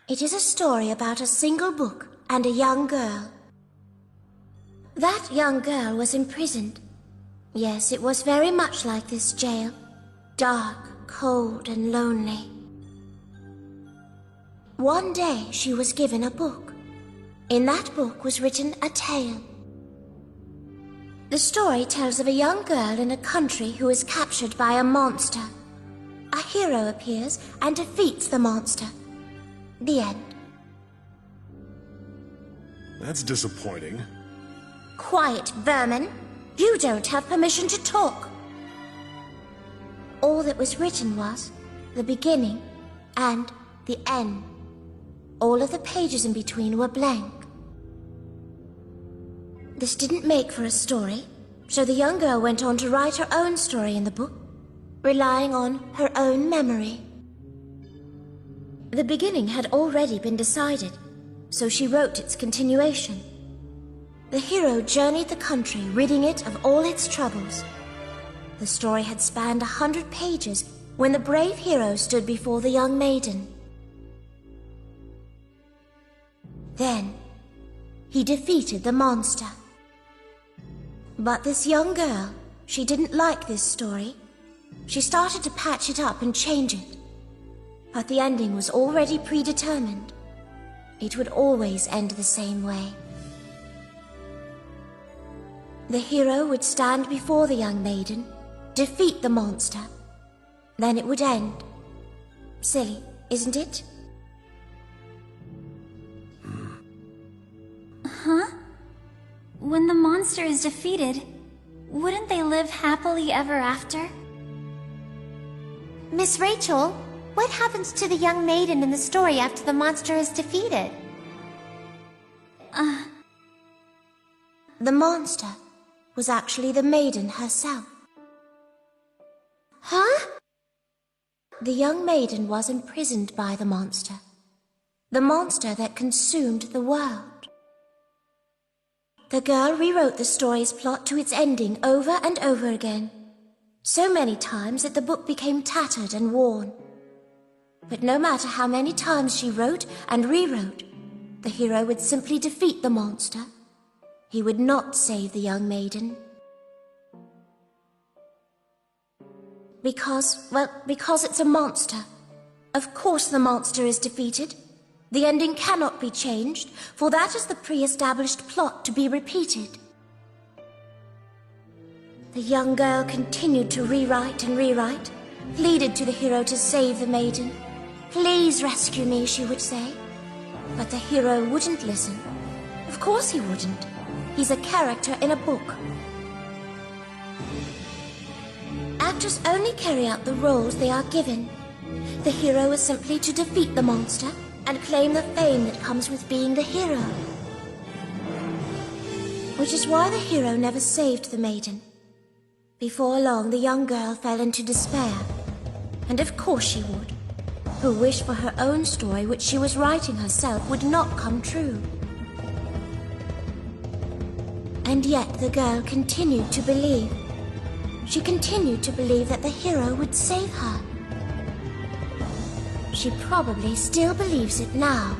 It is a story about a single book and a young girl. That young girl was imprisoned. Yes, it was very much like this jail. Dark, cold, and lonely. One day she was given a book. In that book was written a tale. The story tells of a young girl in a country who is captured by a monster. A hero appears and defeats the monster. The end. That's disappointing. Quiet, vermin. You don't have permission to talk. All that was written was the beginning and the end. All of the pages in between were blank. This didn't make for a story, so the young girl went on to write her own story in the book, relying on her own memory. The beginning had already been decided, so she wrote its continuation. The hero journeyed the country, ridding it of all its troubles. The story had spanned 100 pages when the brave hero stood before the young maiden. Then, he defeated the monster. But this young girl, she didn't like this story. She started to patch it up and change it. But the ending was already predetermined. It would always end the same way. The hero would stand before the young maiden, defeat the monster. Then it would end. Silly, isn't it? Huh? When the monster is defeated, wouldn't they live happily ever after? Miss Rachel, what happens to the young maiden in the story after the monster is defeated? The monster was actually the maiden herself. Huh? The young maiden was imprisoned by the monster that consumed the world. The girl rewrote the story's plot to its ending over and over again, so many times that the book became tattered and worn. But no matter how many times she wrote and rewrote, the hero would simply defeat the monster. He would not save the young maiden. Because it's a monster. Of course the monster is defeated. The ending cannot be changed, for that is the pre-established plot to be repeated. The young girl continued to rewrite and rewrite, pleaded to the hero to save the maiden. Please rescue me, she would say. But the hero wouldn't listen. Of course he wouldn't. He's a character in a book. Actors only carry out the roles they are given. The hero is simply to defeat the monster and claim the fame that comes with being the hero. Which is why the hero never saved the maiden. Before long, the young girl fell into despair. And of course she would. Her wish for her own story, which she was writing herself, would not come true. And yet the girl continued to believe. She continued to believe that the hero would save her. She probably still believes it now.